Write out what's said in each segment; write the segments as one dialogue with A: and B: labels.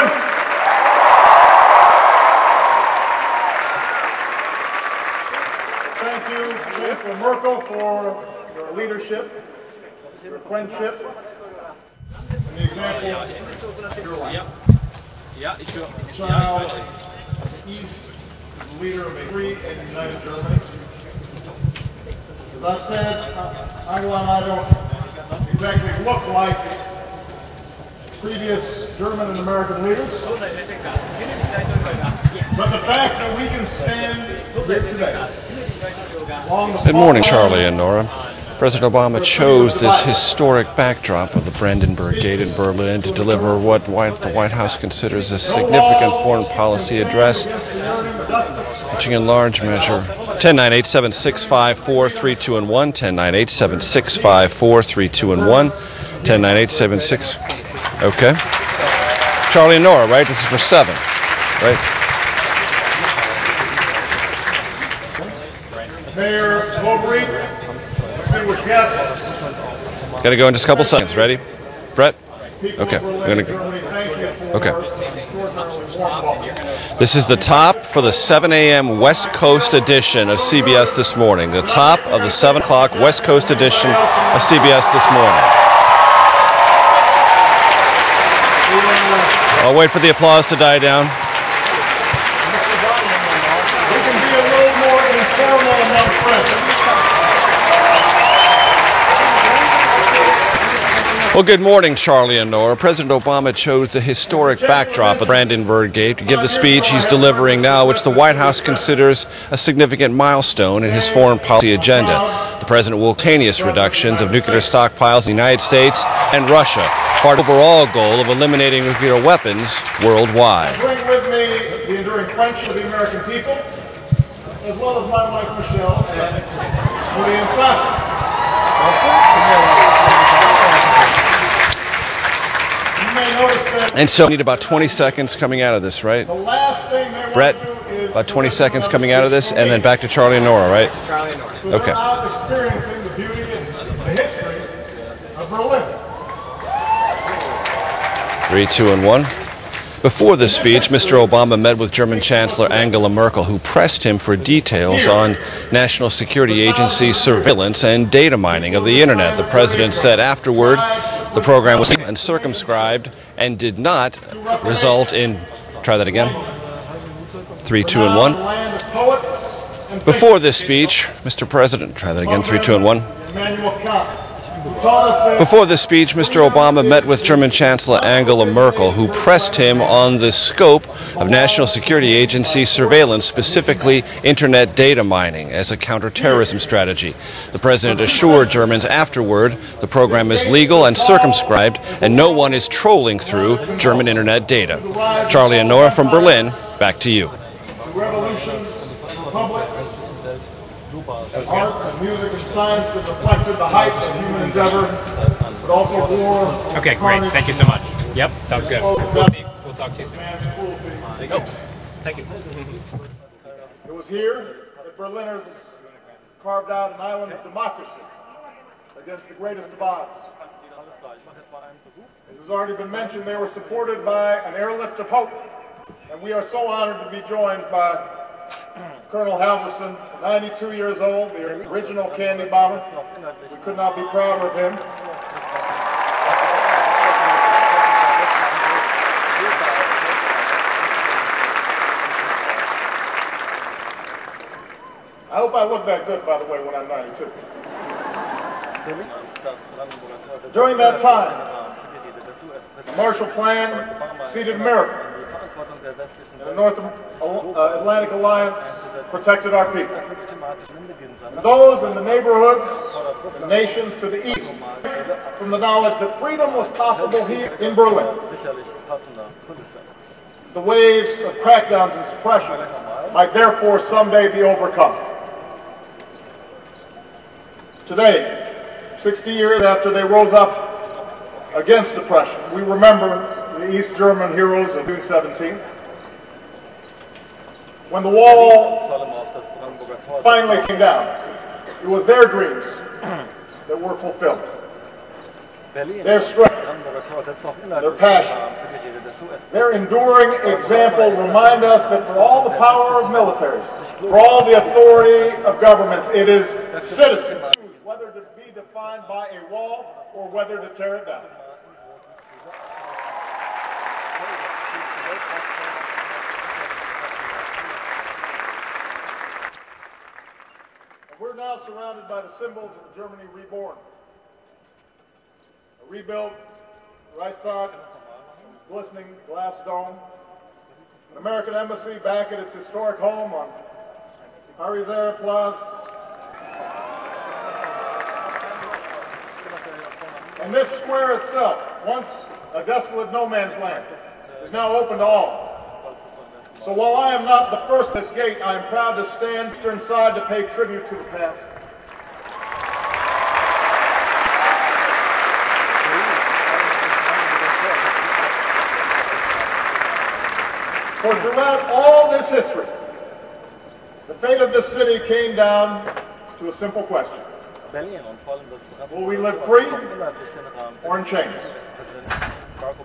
A: Berlin. Thank you, Chancellor Merkel, for your leadership, your friendship, and the example of your life. Child of the East, the leader of a free and united Germany. As I've said, Angela and I don't exactly look like previous German and American leaders, but the fact that we can stand here today.
B: Good morning, Charlie and Nora. President Obama chose this historic backdrop of the Brandenburg Gate in Berlin to deliver what the White House considers a significant foreign policy address, which in large measure 10-9-8-7-6-5-4-3-2-1, 10-9-8-7-6-5-4-3-2-1, 10-9-8-7-6. Okay. Charlie and Nora, right? This is for 7, right?
A: Mayor Overy, distinguished guests.
B: Got to go in just a couple seconds. Ready? Brett? Okay. We're going to. Okay. This is the top for the 7 a.m. West Coast edition of CBS This Morning. The top of the 7 o'clock West Coast edition of CBS This Morning. I'll wait for the applause to die down.
A: We can be a little more informal among friends.
B: Well, good morning, Charlie and Nora. President Obama chose the historic backdrop of the Brandenburg Gate to give the speech he's delivering now, which the White House considers a significant milestone in his foreign policy agenda. The president will simultaneous reductions of nuclear stockpiles in the United States and Russia, part of the overall goal of eliminating nuclear weapons worldwide.
A: I bring with me the enduring friendship of the American people, as well as my wife Michelle and Julian Sasha.
B: And so we need about 20 seconds coming out of this, right?
A: The last thing they want
B: Brett,
A: to do is
B: about 20 seconds coming out of this, and then back to Charlie and Nora, right?
C: Charlie and Nora.
A: So
B: okay.
A: They're out experiencing the beauty and the history of Berlin.
B: 3, 2, and 1. Before this speech, Mr. Obama met with German Chancellor Angela Merkel, who pressed him for details on National Security Agency surveillance and data mining of the Internet. The president said afterward the program was circumscribed and did not result in... Try that again. 3, 2, and 1. Before this speech, Mr. President... Try that again. 3, 2, and 1. Before this speech, Mr. Obama met with German Chancellor Angela Merkel, who pressed him on the scope of National Security Agency surveillance, specifically Internet data mining, as a counterterrorism strategy. The president assured Germans afterward the program is legal and circumscribed, and no one is trolling through German Internet data. Charlie and Nora from Berlin, back to you.
A: As art and music and science that reflected the height of human endeavor, but also war.
C: Okay, great. Thank you so much. Yep, sounds good. We'll see. We'll talk to you soon. Oh, thank you.
A: It was here that Berliners carved out an island of democracy against the greatest of odds. As has already been mentioned, they were supported by an airlift of hope, and we are so honored to be joined by Colonel Halverson, 92 years old, the original candy bomber. We could not be prouder of him. I hope I look that good, by the way, when I'm 92. During that time, the Marshall Plan seeded America. And the North Atlantic Alliance protected our people. And those in the neighborhoods and nations to the east, from the knowledge that freedom was possible here in Berlin. The waves of crackdowns and suppression might therefore someday be overcome. Today, 60 years after they rose up against oppression, we remember the East German heroes of June 17th. When the wall finally came down, it was their dreams that were fulfilled. Their strength, their passion, Their enduring example remind us that for all the power of militaries, for all the authority of governments, it is citizens who choose whether to be defined by a wall or whether to tear it down. And we're now surrounded by the symbols of a Germany reborn. A rebuilt Reichstag, its glistening glass dome, an American embassy back at its historic home on Paris-Air-Place, and this square itself, once a desolate no man's land, is now open to all. So while I am not the first at this gate, I am proud to stand inside to pay tribute to the past. For throughout all this history, the fate of this city came down to a simple question. Will we live free or in chains?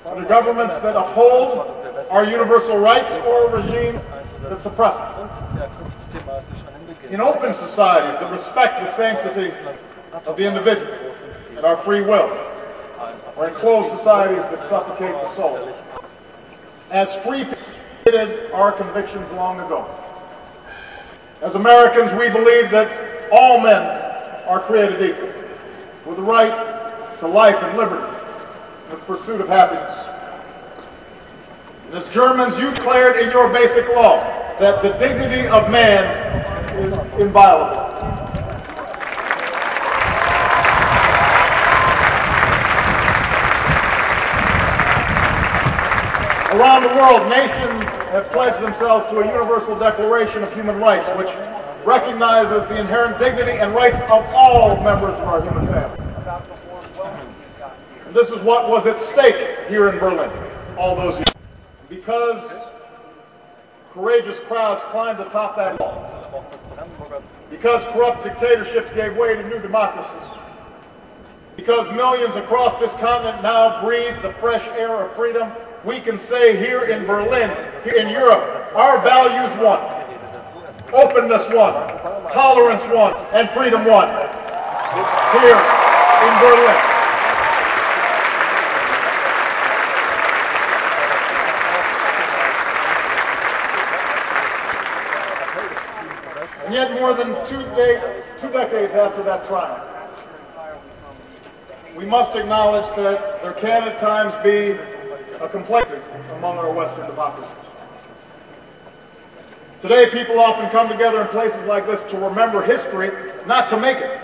A: Under governments that uphold our universal rights or a regime that suppresses them? In open societies that respect the sanctity of the individual and our free will, or in closed societies that suffocate the soul? As free people, our convictions long ago. As Americans, we believe that all men are created equal, with the right to life and liberty, and the pursuit of happiness. And as Germans, you declared in your basic law that the dignity of man is inviolable. Around the world, nations have pledged themselves to a universal declaration of human rights, which recognizes the inherent dignity and rights of all members of our human family. And this is what was at stake here in Berlin all those years. Because courageous crowds climbed atop that wall, because corrupt dictatorships gave way to new democracies, because millions across this continent now breathe the fresh air of freedom, we can say here in Berlin, here in Europe, our values won. Openness won, tolerance won, and freedom won. Here in Berlin. And yet more than two decades after that triumph, we must acknowledge that there can at times be a complacency among our Western democracies. Today, people often come together in places like this to remember history, not to make it.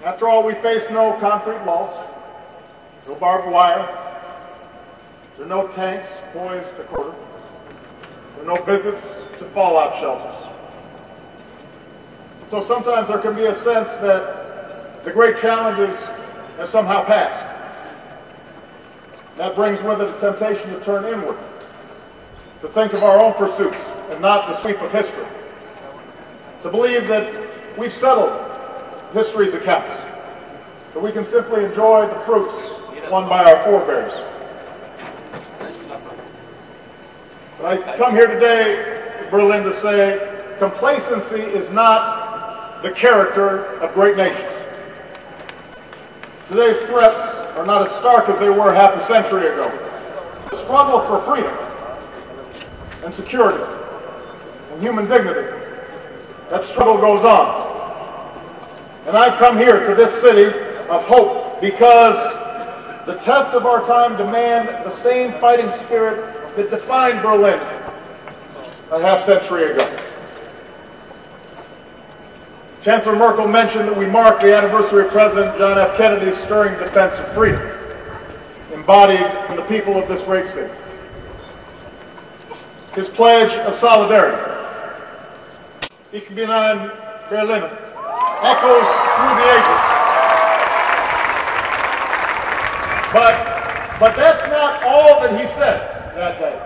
A: After all, we face no concrete walls, no barbed wire, there are no tanks poised to quarter, there are no visits to fallout shelters. So sometimes there can be a sense that the great challenges have somehow passed. That brings with it a temptation to turn inward, to think of our own pursuits and not the sweep of history, to believe that we've settled history's accounts, that we can simply enjoy the fruits won by our forebears. But I come here today, Berlin, to say complacency is not the character of great nations. Today's threats are not as stark as they were half a century ago. The struggle for freedom and security and human dignity, that struggle goes on. And I've come here to this city of hope because the tests of our time demand the same fighting spirit that defined Berlin a half century ago. Chancellor Merkel mentioned that we mark the anniversary of President John F. Kennedy's stirring defense of freedom, embodied in the people of this great city. His pledge of solidarity, Ich bin ein Berliner, echoes through the ages. But that's not all that he said that day.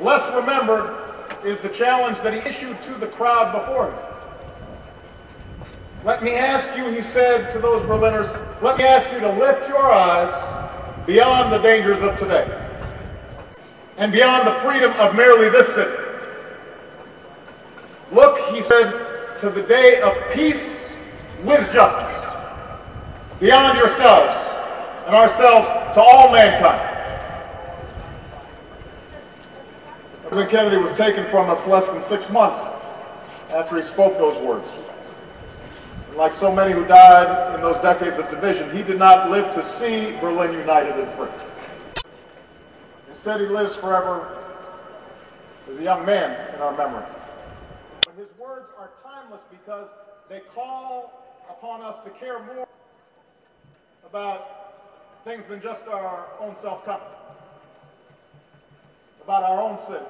A: Less remembered is the challenge that he issued to the crowd before him. Let me ask you, he said to those Berliners, let me ask you to lift your eyes beyond the dangers of today and beyond the freedom of merely this city. Look, he said, to the day of peace with justice, beyond yourselves and ourselves to all mankind. President Kennedy was taken from us less than 6 months after he spoke those words. And like so many who died in those decades of division, he did not live to see Berlin united and free. Instead, he lives forever as a young man in our memory. But his words are timeless because they call upon us to care more about things than just our own self-confidence, about our own city,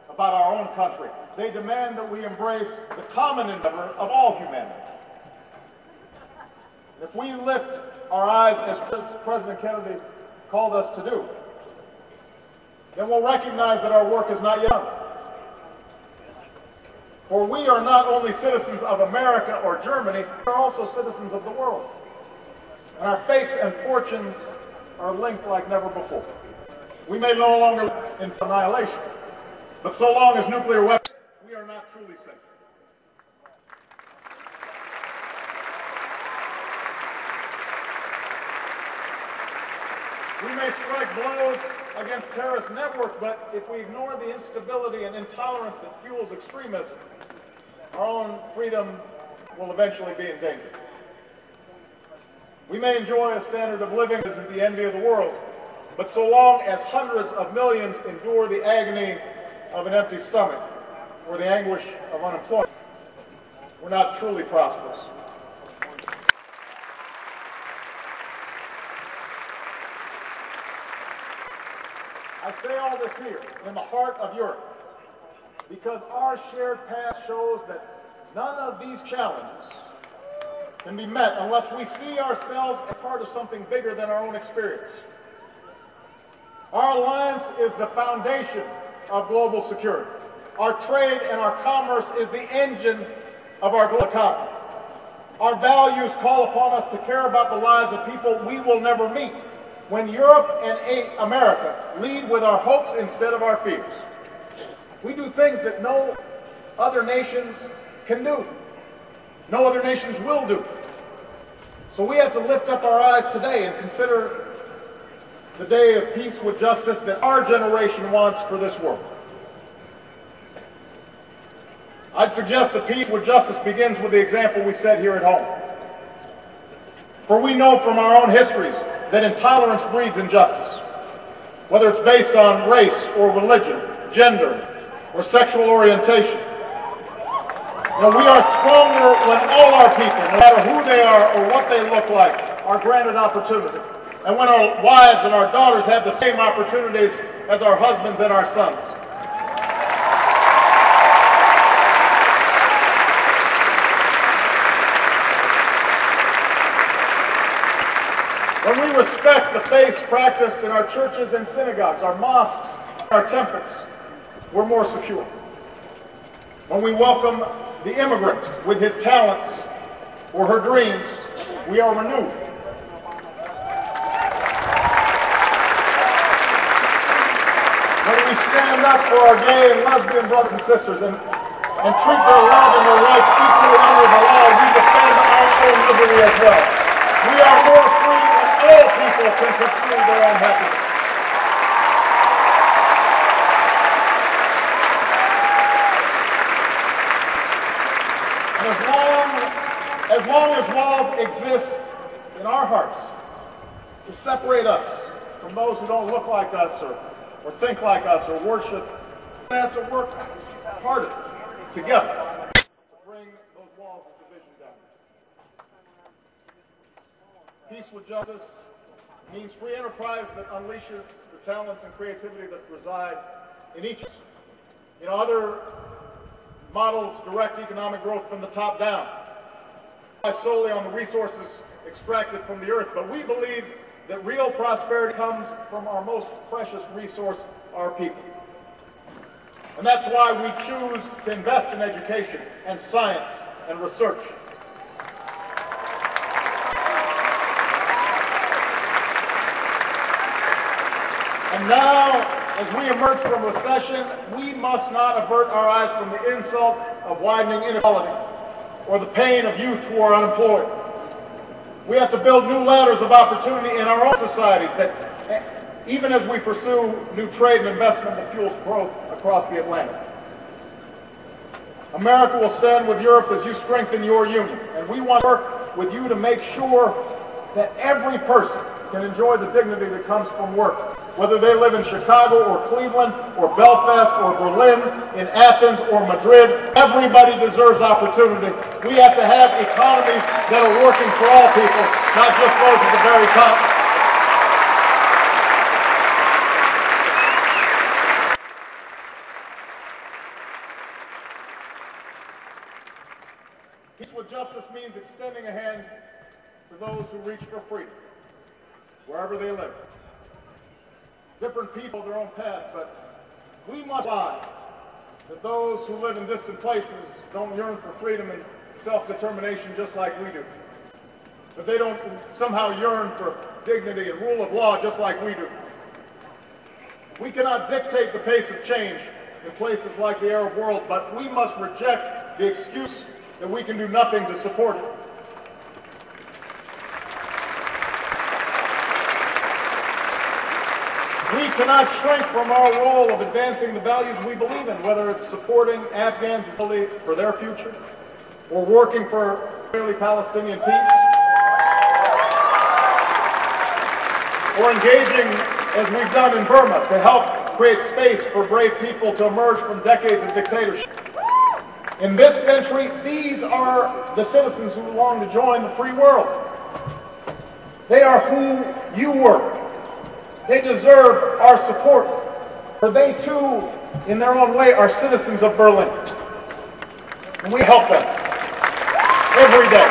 A: about our own country. They demand that we embrace the common endeavor of all humanity. And if we lift our eyes, as President Kennedy called us to do, then we'll recognize that our work is not yet done. For we are not only citizens of America or Germany, we are also citizens of the world. And our fates and fortunes are linked like never before. We may no longer live in annihilation, but so long as nuclear weapons, we are not truly safe. We may strike blows against terrorist networks, but if we ignore the instability and intolerance that fuels extremism, our own freedom will eventually be in danger. We may enjoy a standard of living that isn't the envy of the world, but so long as hundreds of millions endure the agony of an empty stomach or the anguish of unemployment, we're not truly prosperous. I say all this here, in the heart of Europe, because our shared past shows that none of these challenges can be met unless we see ourselves as part of something bigger than our own experience. Our alliance is the foundation of global security. Our trade and our commerce is the engine of our global economy. Our values call upon us to care about the lives of people we will never meet. When Europe and America lead with our hopes instead of our fears, we do things that no other nations can do. No other nations will do. So we have to lift up our eyes today and consider the day of peace with justice that our generation wants for this world. I'd suggest that peace with justice begins with the example we set here at home. For we know from our own histories that intolerance breeds injustice, whether it's based on race or religion, gender, or sexual orientation. We are stronger when all our people, no matter who they are or what they look like, are granted opportunity. And when our wives and our daughters have the same opportunities as our husbands and our sons. When we respect the faiths practiced in our churches and synagogues, our mosques, our temples, we're more secure. When we welcome the immigrant with his talents or her dreams, we are renewed. When we stand up for our gay and lesbian brothers and sisters and treat their love and their rights equally under the law, we defend our own liberty as well. We are more free than all people can pursue their own happiness. And as long as walls exist in our hearts to separate us from those who don't look like us or think like us or worship, we have to work harder together to bring those walls of division down. Peace with justice means free enterprise that unleashes the talents and creativity that reside in each of us. Other models direct economic growth from the top down, solely on the resources extracted from the earth, but we believe that real prosperity comes from our most precious resource, our people. And that's why we choose to invest in education and science and research. And now, as we emerge from recession, we must not avert our eyes from the insult of widening inequality or the pain of youth who are unemployed. We have to build new ladders of opportunity in our own societies that, even as we pursue new trade and investment that fuels growth across the Atlantic. America will stand with Europe as you strengthen your union, and we want to work with you to make sure that every person can enjoy the dignity that comes from work, whether they live in Chicago or Cleveland or Belfast or Berlin, in Athens or Madrid. Everybody deserves opportunity. We have to have economies that are working for all people, not just those at the very top. Peace with justice means extending a hand to those who reach for freedom, wherever they live. Different people have their own path, but we must lie that those who live in distant places don't yearn for freedom and self-determination just like we do. That they don't somehow yearn for dignity and rule of law just like we do. We cannot dictate the pace of change in places like the Arab world, but we must reject the excuse that we can do nothing to support it. We cannot shrink from our role of advancing the values we believe in, whether it's supporting Afghans for their future, or working for Israeli-Palestinian peace, or engaging, as we've done in Burma, to help create space for brave people to emerge from decades of dictatorship. In this century, these are the citizens who long to join the free world. They are who you were. They deserve our support, for they too, in their own way, are citizens of Berlin. And we help them every day.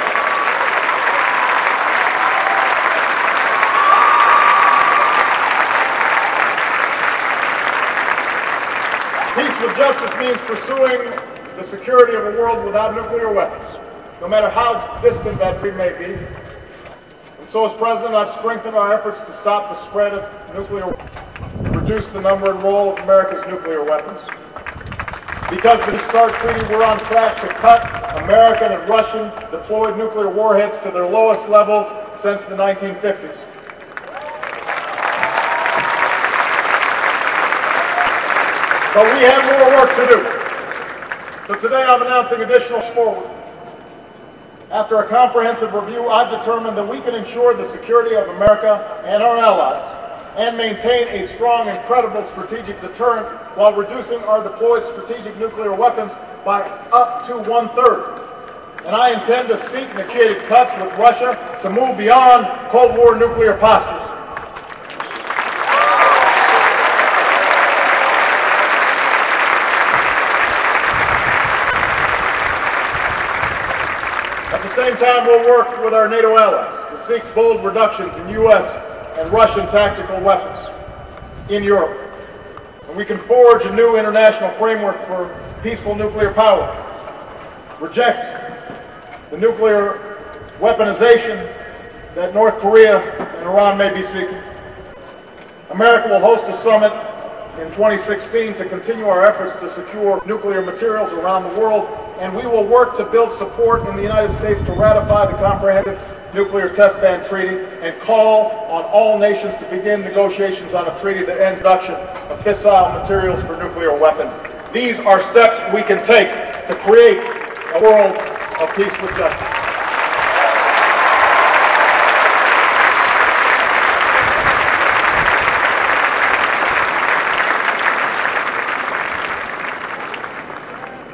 A: Peace with justice means pursuing the security of a world without nuclear weapons, no matter how distant that dream may be. And so, as President, I've strengthened our efforts to stop the spread of nuclear weapons, reduce the number and role of America's nuclear weapons. Because of the START Treaty, we're on track to cut American and Russian deployed nuclear warheads to their lowest levels since the 1950s. But we have more work to do. So today I'm announcing additional forward. After a comprehensive review, I've determined that we can ensure the security of America and our allies and maintain a strong and credible strategic deterrent while reducing our deployed strategic nuclear weapons by up to 1/3. And I intend to seek negotiated cuts with Russia to move beyond Cold War nuclear postures. At the same time, we'll work with our NATO allies to seek bold reductions in U.S. and Russian tactical weapons in Europe. And we can forge a new international framework for peaceful nuclear power, reject the nuclear weaponization that North Korea and Iran may be seeking. America will host a summit in 2016 to continue our efforts to secure nuclear materials around the world, and we will work to build support in the United States to ratify the Comprehensive Nuclear Test Ban Treaty and call on all nations to begin negotiations on a treaty that ends production of fissile materials for nuclear weapons. These are steps we can take to create a world of peace with justice.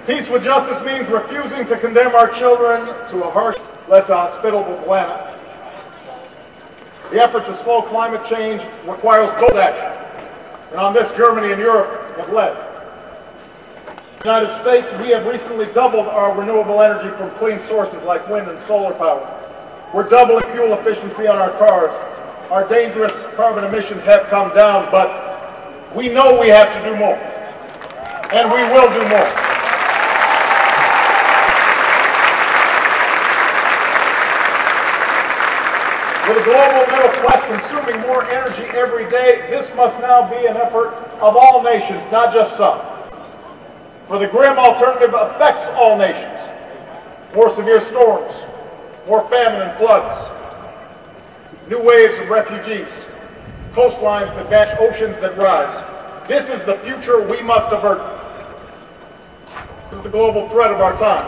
A: Peace with justice means refusing to condemn our children to a harsh, less hospitable planet. The effort to slow climate change requires bold action, and on this Germany and Europe have led. In the United States, we have recently doubled our renewable energy from clean sources like wind and solar power. We're doubling fuel efficiency on our cars. Our dangerous carbon emissions have come down, but we know we have to do more, and we will do more. With a global middle class consuming more energy every day, this must now be an effort of all nations, not just some. For the grim alternative affects all nations. More severe storms, more famine and floods, new waves of refugees, coastlines that dash, oceans that rise. This is the future we must avert. This is the global threat of our time.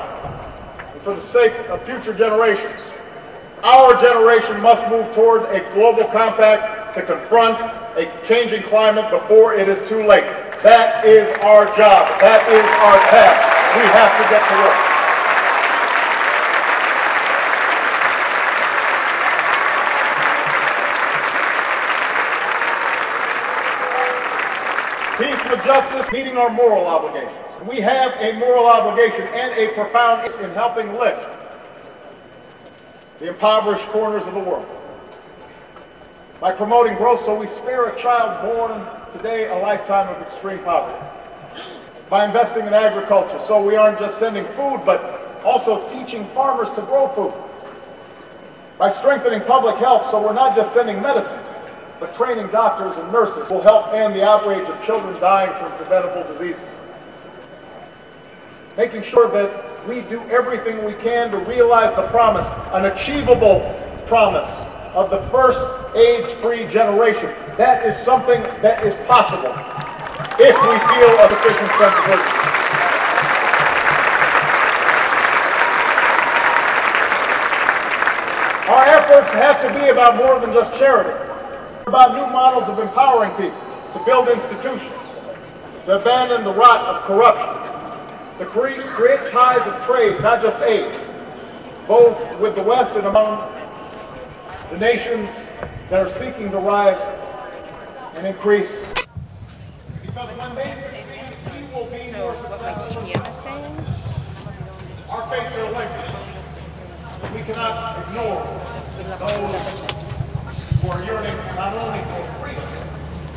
A: And for the sake of future generations, our generation must move toward a global compact to confront a changing climate before it is too late. That is our job. That is our task. We have to get to work. Peace with justice, meeting our moral obligations. We have a moral obligation and a profound interest in helping lift the impoverished corners of the world. By promoting growth so we spare a child born today a lifetime of extreme poverty. By investing in agriculture so we aren't just sending food but also teaching farmers to grow food. By strengthening public health so we're not just sending medicine but training doctors and nurses will help end the outrage of children dying from preventable diseases. Making sure that we do everything we can to realize the promise, an achievable promise of the first AIDS-free generation. That is something that is possible if we feel a sufficient sense of urgency. Our efforts have to be about more than just charity. About new models of empowering people to build institutions, to abandon the rot of corruption, to create ties of trade, not just aid, both with the West and among the nations that are seeking to rise and increase. Because when they succeed, we will be more successful. Our fates are linked. We cannot ignore those who are yearning not only for freedom,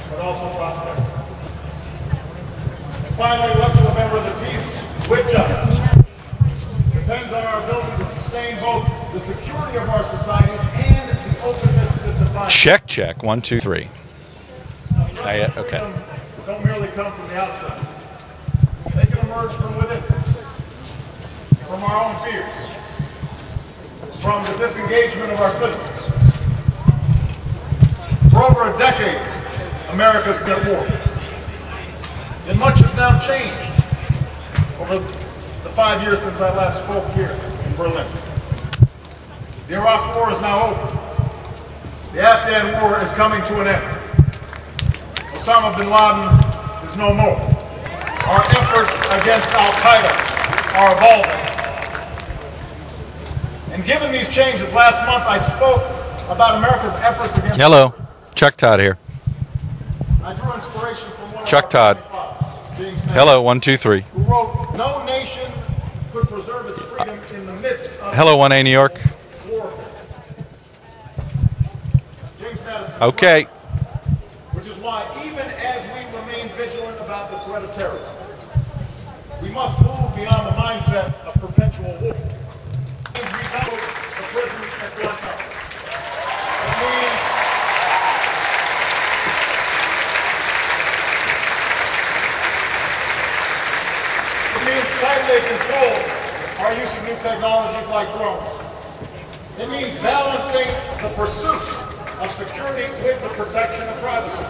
A: but also prosperity. And finally, let's remember that peace with justice depends on our ability to sustain both the security of our societies and the openness that defines.
D: Check, check. 1, 2, 3. Not yet? Okay.
A: Don't merely come from the outside. They can emerge from within, from our own fears, from the disengagement of our citizens. For over a decade, America's been at war. And much has now changed over the 5 years since I last spoke here in Berlin. The Iraq War is now over. The Afghan War is coming to an end. Osama bin Laden is no more. Our efforts against Al-Qaeda are evolving. And given these changes, last month I spoke about America's efforts against...
D: Hello. Chuck Todd here.
A: I drew inspiration from one
D: Chuck Todd. Hello, 1, 2, 3.
A: Who wrote, "No nation could preserve its freedom in the midst of..."
D: Hello, 1A New York.
A: Warfare. James Madison.
D: Okay.
A: Which is why, even as we remain vigilant about the threat of terrorism, we must move beyond the mindset of perpetual war. We rebuild the prison at Guantanamo. It means tightly control our use of new technologies like drones. It means balancing the pursuit of security with the protection of privacy.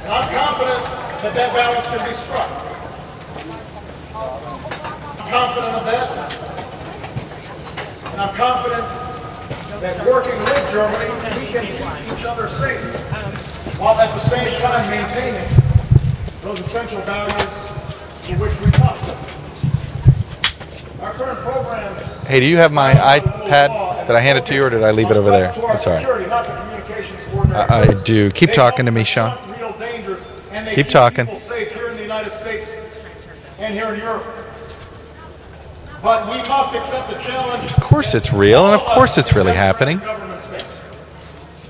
A: And I'm confident that that balance can be struck. I'm confident of that. And I'm confident that working with Germany, we can keep each other safe, while at the same time maintaining those essential values to which we talk. Our current program.
D: Hey, do you have my iPad? Did I hand it to you or did I leave it over there? That's all right. I do. Keep talking to me, Sean. Keep talking.
A: Safe here in the United States and here in Europe. But we must accept the challenge.
D: Of course it's real, and of course it's really happening.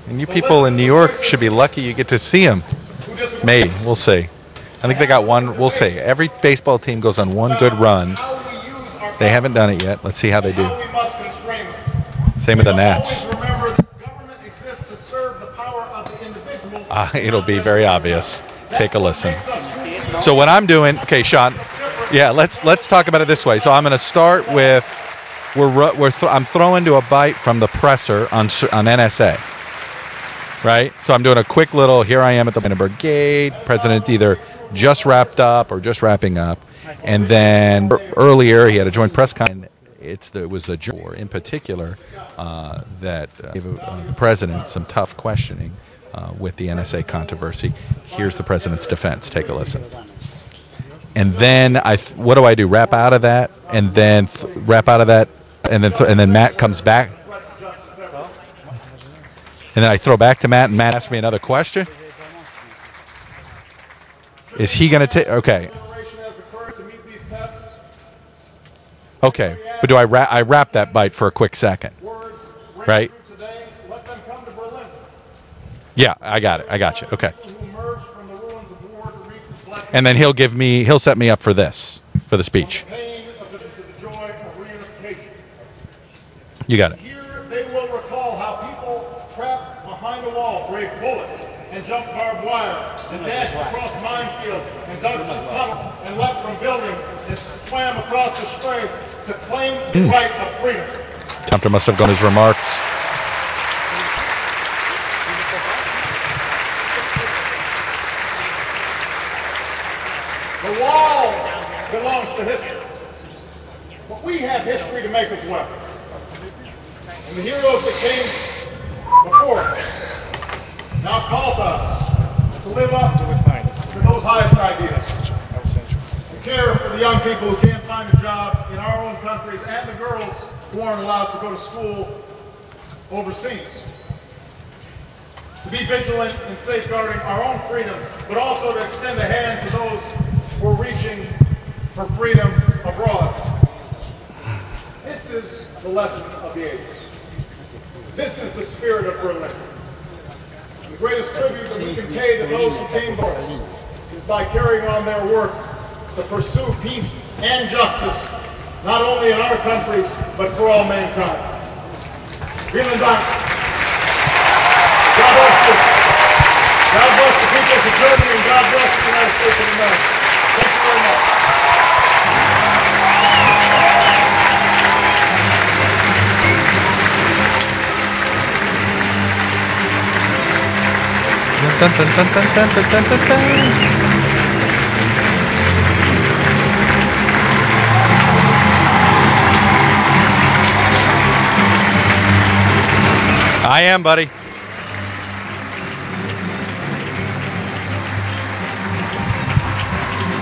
D: And you people in New York should be lucky you get to see them. Maybe. We'll see. I think they got one. We'll see. Every baseball team goes on one good run. They haven't done it yet. Let's see how they do. Same with the Nats. It'll be very obvious. Take a listen. So what I'm doing, okay, Sean. Yeah, let's talk about it this way. So I'm going to start with I'm throwing to a bite from the presser on NSA. Right? So I'm doing a quick little, here I am at the Brandenburg Gate. President's either just wrapped up or just wrapping up. And then earlier he had a joint press conference. It was the juror in particular that gave the president some tough questioning with the NSA controversy. Here's the president's defense. Take a listen. And then what do I do? Wrap out of that, and then wrap out of that, and then Matt comes back. And then I throw back to Matt, and Matt asks me another question. Is he going to take? Okay. Okay, but do I wrap that bite for a quick second? Right? Yeah, I got it. I got you. Okay. And then he'll set me up for this, for the speech. You got it.
A: Here they will recall how people trapped behind a wall braved bullets and jumped barbed wire and dashed across minefields and dug through tunnels and leapt from buildings and swam across the spray to claim the right of freedom.
D: Tempter must have gone his remarks.
A: The wall belongs to history. But we have history to make as well. And the heroes that came before us now call to us to live up to those highest ideas. To care for the young people who can't find a job in our own countries and the girls who aren't allowed to go to school overseas. To be vigilant in safeguarding our own freedom, but also to extend a hand to those who are reaching for freedom abroad. This is the lesson of the age. This is the spirit of Berlin. The greatest tribute that we can pay to those who came before us is by carrying on their work to pursue peace and justice, not only in our countries, but for all mankind. Vielen Dank. God bless you. God bless the people of Germany, and God bless the United States of America. Thank you very much.
D: Dun, dun, dun, dun, dun, dun, dun, dun, dun. I am, buddy.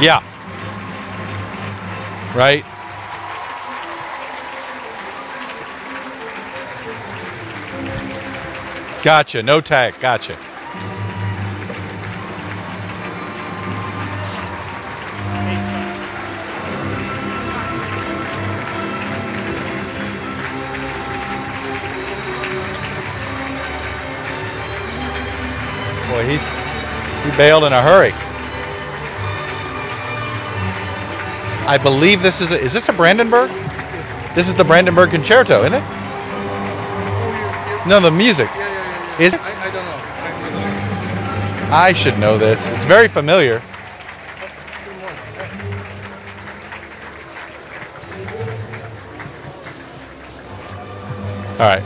D: Yeah. Right? Gotcha. No tag. Gotcha. Boy, he bailed in a hurry. I believe this is this a Brandenburg? Yes. This is the Brandenburg Concerto, isn't it? No, the music.
E: Yeah.
D: Is it?
E: I don't know. I have no idea.
D: I should know this. It's very familiar.
E: Still more.
D: All right.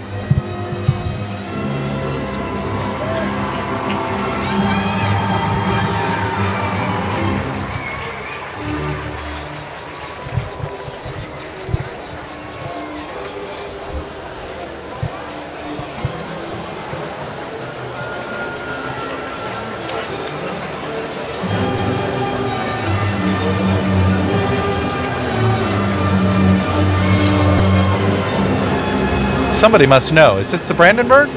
D: Somebody must know. Is this the Brandenburg?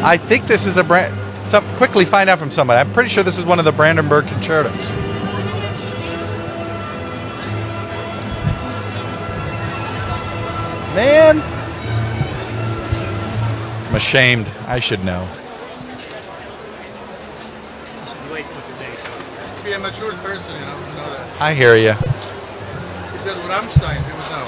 D: I think this is a quickly find out from somebody. I'm pretty sure this is one of the Brandenburg concertos. Man, I'm ashamed. I should know.
E: Has to be a mature person, you know that.
D: I hear you.
E: If there's Rammstein, he would know.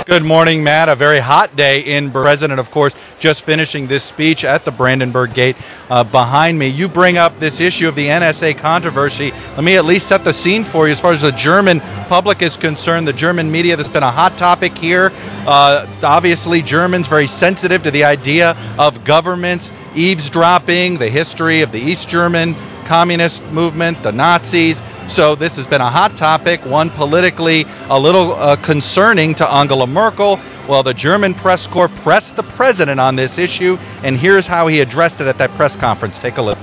D: Good morning, Matt. A very hot day in President, of course, just finishing this speech at the Brandenburg Gate behind me. You bring up this issue of the NSA controversy. Let me at least set the scene for you as far as the German public is concerned. The German media, that's been a hot topic here. Obviously, Germans very sensitive to the idea of governments eavesdropping, the history of the East German communist movement, the Nazis. So this has been a hot topic, one politically a little concerning to Angela Merkel. Well, the German press corps pressed the president on this issue, and here's how he addressed it at that press conference. Take a look.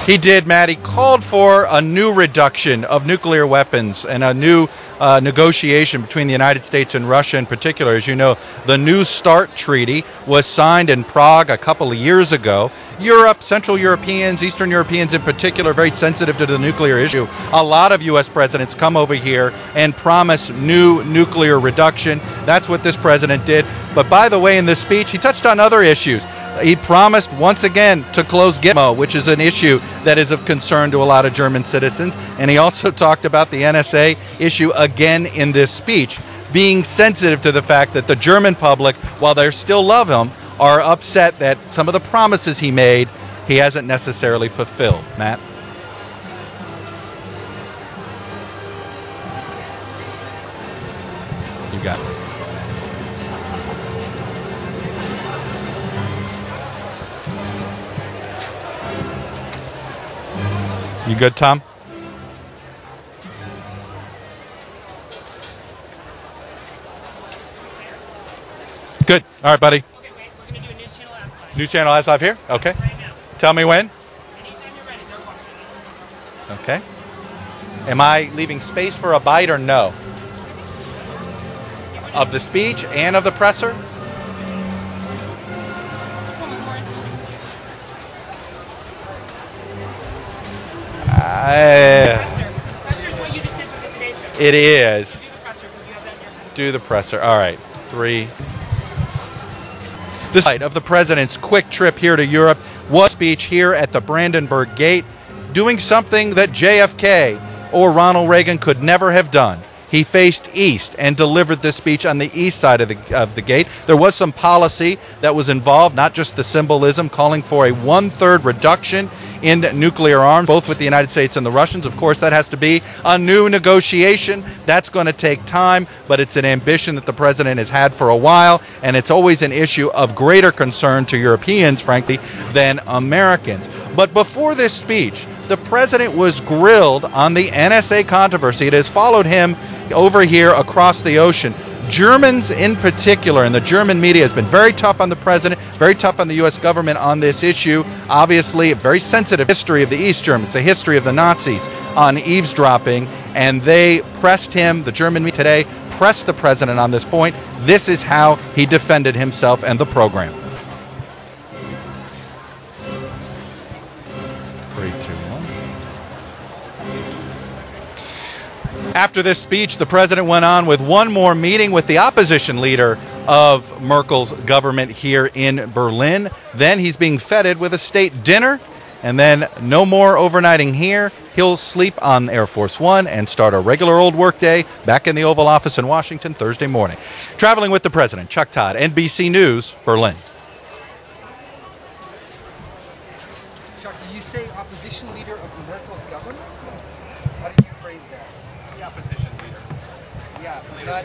D: He did, Matt. He called for a new reduction of nuclear weapons and a new negotiation between the United States and Russia in particular. As you know, the New START Treaty was signed in Prague a couple of years ago. Europe, Central Europeans, Eastern Europeans in particular, very sensitive to the nuclear issue. A lot of U.S. presidents come over here and promise new nuclear reduction. That's what this president did. But by the way, in this speech, he touched on other issues. He promised once again to close Gitmo, which is an issue that is of concern to a lot of German citizens. And he also talked about the NSA issue again in this speech, being sensitive to the fact that the German public, while they still love him, are upset that some of the promises he made, he hasn't necessarily fulfilled. Matt? You got it. You good, Tom? Good. All right, buddy.
F: Okay, wait. We're going to do a news channel ads live.
D: News channel ads live here? Okay.
F: Right now.
D: Tell me when.
F: Anytime you're ready, no question.
D: Okay. Am I leaving space for a bite or no? Of the speech and of the presser?
F: Which one was more interesting? Presser. Because presser is what you just did for the Today Show.
D: It is.
F: Do the presser because you have that in your head.
D: Do the presser. All right. 3. The site of the president's quick trip here to Europe was a speech here at the Brandenburg Gate, doing something that JFK or Ronald Reagan could never have done. He faced east and delivered this speech on the east side of the gate. There was some policy that was involved, not just the symbolism, calling for a 1/3 reduction in nuclear arms, both with the United States and the Russians. Of course, that has to be a new negotiation. That's going to take time, but it's an ambition that the president has had for a while, and it's always an issue of greater concern to Europeans, frankly, than Americans. But before this speech, the president was grilled on the NSA controversy. It has followed him over here across the ocean. Germans in particular, and the German media has been very tough on the president, very tough on the U.S. government on this issue. Obviously, a very sensitive history of the East Germans, the history of the Nazis on eavesdropping, and they pressed him, the German media today, pressed the president on this point. This is how he defended himself and the program. 3, 2, 1. After this speech, the president went on with one more meeting with the opposition leader of Merkel's government here in Berlin. Then he's being feted with a state dinner, and then no more overnighting here. He'll sleep on Air Force One and start a regular old work day back in the Oval Office in Washington Thursday morning. Traveling with the president, Chuck Todd, NBC News, Berlin.
G: Chuck, did you say opposition leader of Merkel's government? How did you phrase that?
C: The opposition leader.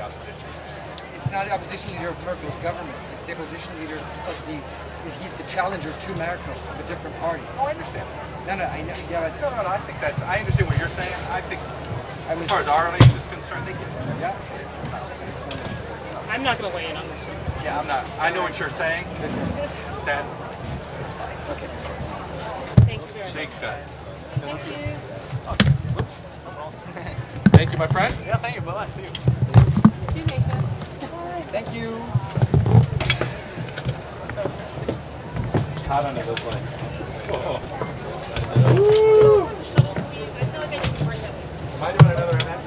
G: It's not the opposition leader of Merkel's government. It's the opposition leader of he's the challenger to Merkel of a different party.
H: Oh, I understand.
G: No, I know. Yeah, but
H: No, I think I understand what you're saying. I think, as far as our relation is concerned, they get it.
G: yeah.
F: I'm not going to weigh in on this one.
H: Yeah, I'm not. I know what you're saying. That.
F: It's fine. Okay. Thank you very much.
H: Thanks, guys.
F: Thank you.
H: Thank you, my friend.
C: Yeah, thank you. Bye-bye. See you.
F: See you, Nathan.
G: Thank you.
C: I don't know this way.
F: I feel like I need to bring them.
H: Am I doing another event?